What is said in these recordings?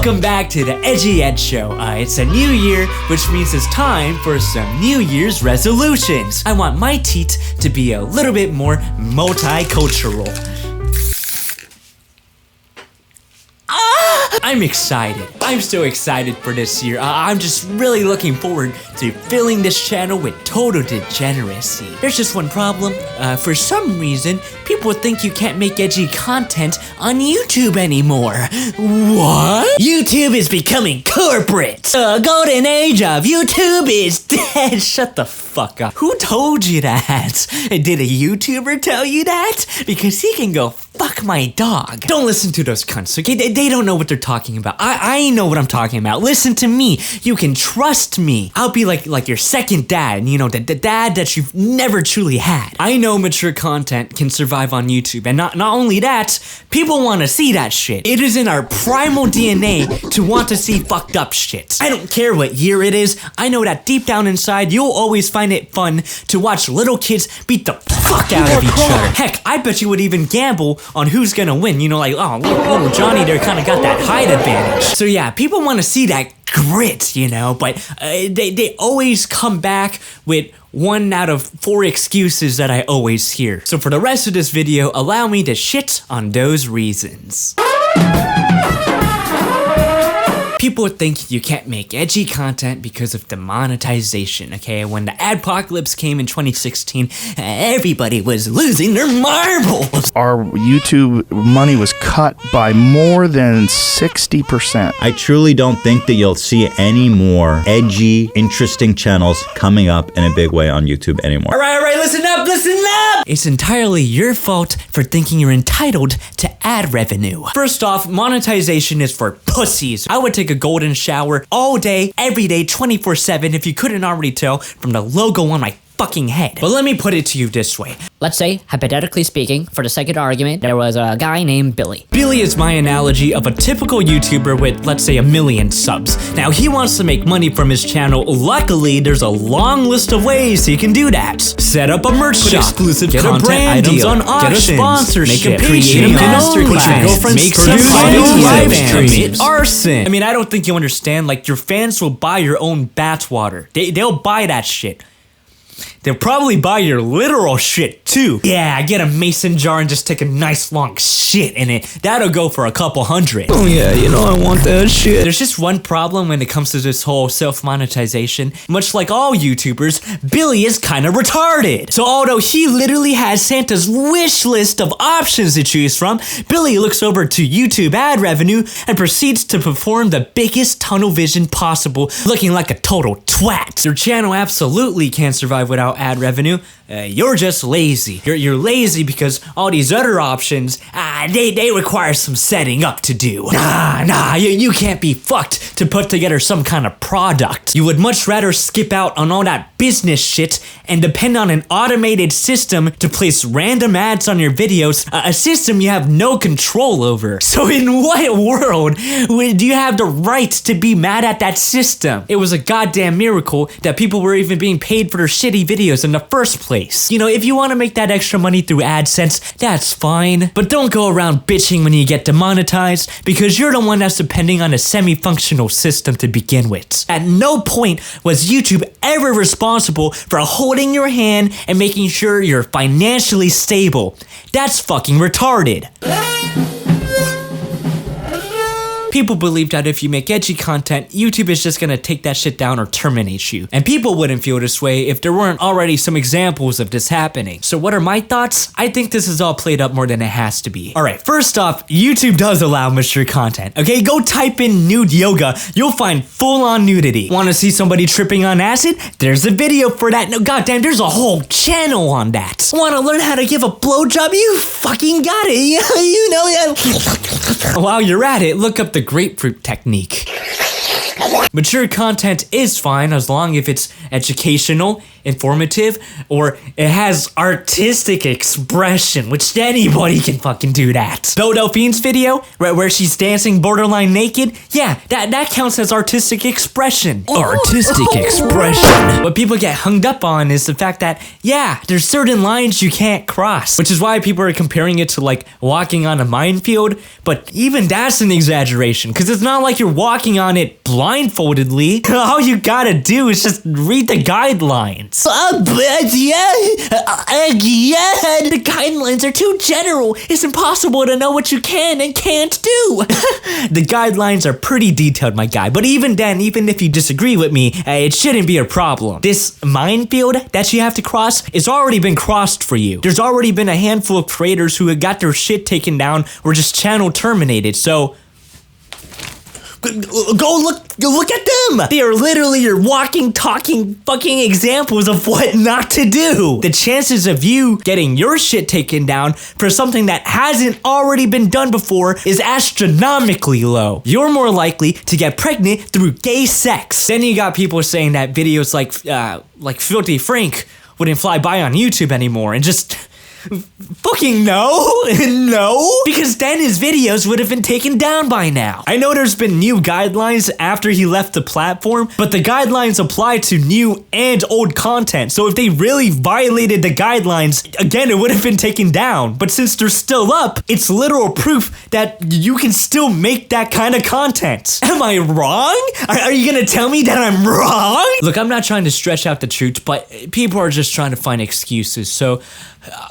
Welcome back to the Edgy Ed Show. It's a new year, which means it's time for some New Year's resolutions. I want my teat to be a little bit more multicultural. I'm excited. I'm so excited for this year. I'm just really looking forward to filling this channel with total degeneracy. There's just one problem. For some reason, people think you can't make edgy content on YouTube anymore. What? YouTube is becoming corporate. The golden age of YouTube is dead. Shut the fuck up. Who told you that? Did a YouTuber tell you that? Because he can go fuck my dog. Don't listen to those cunts, okay? They don't know what they're talking about. I know what I'm talking about. Listen to me. You can trust me. I'll be like your second dad, you know, the dad that you've never truly had. I know mature content can survive on YouTube, and not only that, people want to see that shit. It is in our primal DNA to want to see fucked up shit. I don't care what year it is. I know that deep down inside, you'll always find it fun to watch little kids beat the fuck out of each other. Heck, I bet you would even gamble on who's gonna win. You know, like, oh, little Johnny there kind of got that height advantage. So yeah, people want to see that grit, you know, but they always come back with 1 out of 4 excuses that I always hear. So for the rest of this video, allow me to shit on those reasons. People think you can't make edgy content because of demonetization, okay? When the adpocalypse came in 2016, everybody was losing their marbles. Our YouTube money was cut by more than 60%. I truly don't think that you'll see any more edgy, interesting channels coming up in a big way on YouTube anymore. All right, listen up, listen up! It's entirely your fault for thinking you're entitled to ad revenue. First off, monetization is for pussies. I would take a golden shower all day, every day, 24/7 if you couldn't already tell from the logo on my fucking head. But let me put it to you this way. Let's say, hypothetically speaking, for the sake of argument, there was a guy named Billy. Billy is my analogy of a typical YouTuber with, let's say, 1 million subs. Now, he wants to make money from his channel. Luckily, there's a long list of ways he can do that. Set up a merch shop, exclusive get content a brand items deal, on auctions, get a sponsorship, make a page, create a masterclass, make some live streams, arson. I mean, I don't think you understand. Like, your fans will buy your own bathwater. They'll buy that shit. They'll probably buy your literal shit too. Yeah, get a mason jar and just take a nice long shit in it. That'll go for a couple $100. Oh yeah, you know I want that shit. There's just one problem when it comes to this whole self-monetization. Much like all YouTubers, Billy is kind of retarded. So although he literally has Santa's wish list of options to choose from, Billy looks over to YouTube ad revenue and proceeds to perform the biggest tunnel vision possible, looking like a total twat. Your channel absolutely can't survive without ad revenue. You're just lazy. You're lazy because all these other options, they require some setting up to do. You can't be fucked to put together some kind of product. You would much rather skip out on all that business shit and depend on an automated system to place random ads on your videos, a system you have no control over. So in what world do you have the right to be mad at that system? It was a goddamn miracle that people were even being paid for their shitty videos in the first place. You know, if you want to make that extra money through AdSense, that's fine. But don't go around bitching when you get demonetized, because you're the one that's depending on a semi-functional system to begin with. At no point was YouTube ever responsible for holding your hand and making sure you're financially stable. That's fucking retarded. People believe that if you make edgy content, YouTube is just gonna take that shit down or terminate you. And people wouldn't feel this way if there weren't already some examples of this happening. So what are my thoughts? I think this is all played up more than it has to be. Alright, first off, YouTube does allow mature content. Okay, go type in nude yoga, you'll find full-on nudity. Wanna see somebody tripping on acid? There's a video for that. No, goddamn, there's a whole channel on that. Wanna learn how to give a blowjob? You fucking got it. You know that. While you're at it, look up the grapefruit technique. Mature content is fine as long as it's educational, informative, or it has artistic expression, which anybody can fucking do that. Delphine's video, where she's dancing borderline naked, yeah, that counts as artistic expression. Artistic expression. What people get hung up on is the fact that, yeah, there's certain lines you can't cross, which is why people are comparing it to like walking on a minefield, but even that's an exaggeration, because it's not like you're walking on it blindfoldedly. All you gotta do is just read the guidelines. The guidelines are too general. It's impossible to know what you can and can't do. The guidelines are pretty detailed, my guy, but even then, even if you disagree with me, it shouldn't be a problem. This minefield that you have to cross, it's already been crossed for you. There's already been a handful of creators who had got their shit taken down or just channel terminated, so go look at them. They are literally your walking, talking, fucking examples of what not to do. The chances of you getting your shit taken down for something that hasn't already been done before is astronomically low. You're more likely to get pregnant through gay sex. Then you got people saying that videos like Filthy Frank wouldn't fly by on YouTube anymore, and just fucking no, because then his videos would have been taken down by now. I know there's been new guidelines after he left the platform, but the guidelines apply to new and old content, so if they really violated the guidelines, again, it would have been taken down. But since they're still up, it's literal proof that you can still make that kind of content. Am I wrong? Are you gonna tell me that I'm wrong? Look, I'm not trying to stretch out the truth, but people are just trying to find excuses, so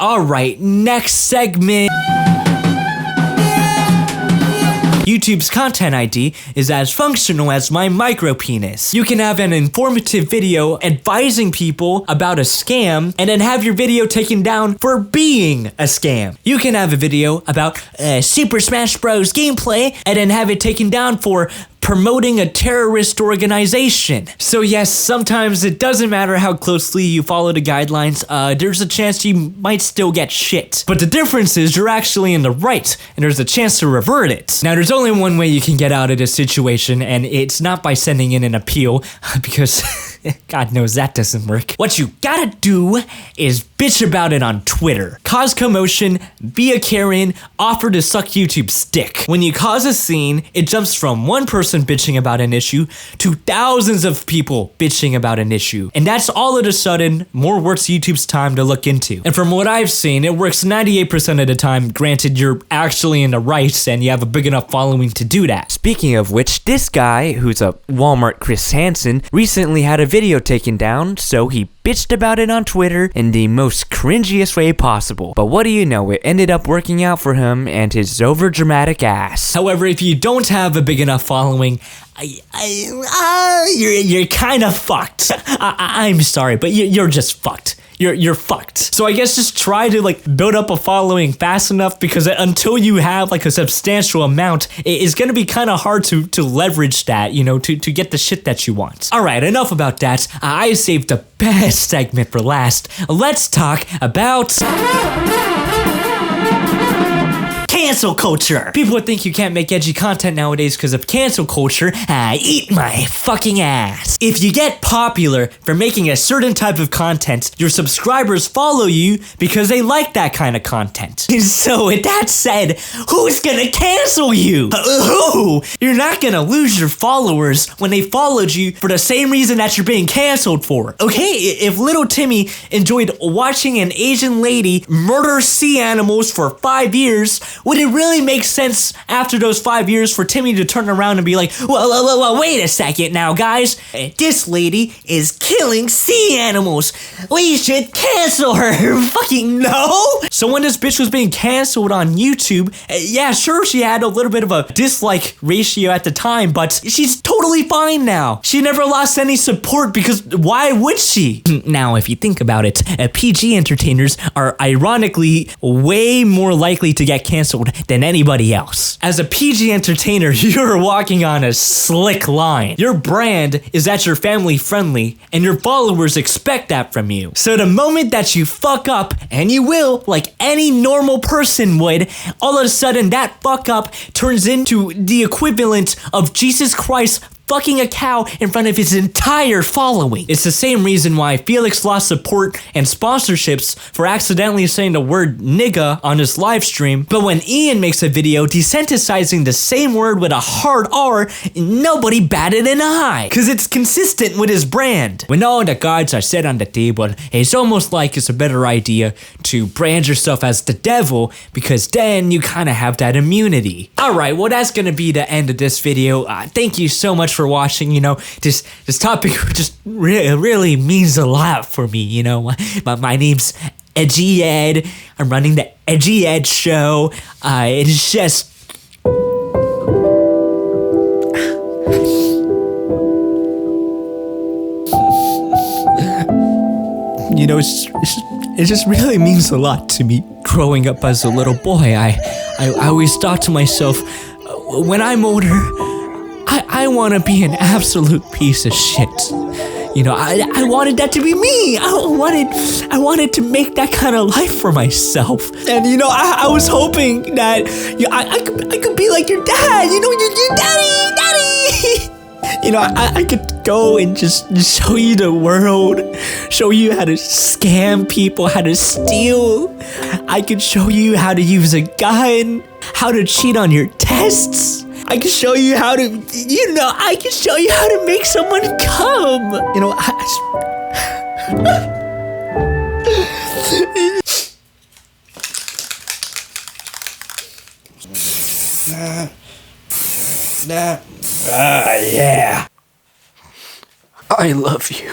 alright, next segment. YouTube's content ID is as functional as my micropenis. You can have an informative video advising people about a scam and then have your video taken down for being a scam. You can have a video about Super Smash Bros. Gameplay and then have it taken down for promoting a terrorist organization. So yes, sometimes it doesn't matter how closely you follow the guidelines, there's a chance you might still get shit. But the difference is you're actually in the right, and there's a chance to revert it. Now there's only one way you can get out of this situation, and it's not by sending in an appeal, because God knows that doesn't work. What you gotta do is bitch about it on Twitter. Cause commotion, be a Karen, offer to suck YouTube's dick. When you cause a scene, it jumps from one person bitching about an issue to thousands of people bitching about an issue. And that's all of a sudden more worth YouTube's time to look into. And from what I've seen, it works 98% of the time, granted you're actually in the right and you have a big enough following to do that. Speaking of which, this guy, who's a Walmart Chris Hansen, recently had a video taken down, so he bitched about it on Twitter in the most cringiest way possible. But what do you know, it ended up working out for him and his overdramatic ass. However, if you don't have a big enough following, you're kind of fucked. I'm sorry, but you're just fucked. You're fucked. So I guess just try to like build up a following fast enough, because until you have like a substantial amount, it's gonna be kind of hard to leverage that, you know, to get the shit that you want. All right, enough about that. I saved the best segment for last. Let's talk about cancel culture. People would think you can't make edgy content nowadays because of cancel culture. Eat my fucking ass. If you get popular for making a certain type of content, your subscribers follow you because they like that kind of content. So with that said, who's gonna cancel you? Who? You're not gonna lose your followers when they followed you for the same reason that you're being canceled for. Okay, if little Timmy enjoyed watching an Asian lady murder sea animals for 5 years, would it really make sense after those 5 years for Timmy to turn around and be like, well, wait a second now, guys. This lady is killing sea animals. We should cancel her. Fucking no. So when this bitch was being canceled on YouTube, yeah, sure, she had a little bit of a dislike ratio at the time, but she's totally fine now. She never lost any support, because why would she? Now, if you think about it, PG entertainers are ironically way more likely to get canceled than anybody else. As a PG entertainer, you're walking on a slick line. Your brand is that you're family friendly, and your followers expect that from you. So the moment that you fuck up, and you will, like any normal person would, all of a sudden that fuck up turns into the equivalent of Jesus Christ fucking a cow in front of his entire following. It's the same reason why Felix lost support and sponsorships for accidentally saying the word nigga on his live stream, but when Ian makes a video desensitizing the same word with a hard R, nobody batted an eye, cause it's consistent with his brand. When all the cards are set on the table, it's almost like it's a better idea to brand yourself as the devil, because then you kinda have that immunity. Alright, well that's gonna be the end of this video. Thank you so much for watching. You know, this topic just really means a lot for me. You know, my name's Edgy Ed. I'm running the Edgy Ed Show. It's just. You know, it just really means a lot to me. Growing up as a little boy, I always thought to myself, when I'm older, I want to be an absolute piece of shit. You know, I wanted that to be me. I wanted to make that kind of life for myself. And you know, I was hoping that I could be like your dad. You know, your daddy. You know, I could go and just show you the world, show you how to scam people, how to steal. I could show you how to use a gun, how to cheat on your tests. I can show you how to, I can show you how to make someone come. You know, yeah. I love you.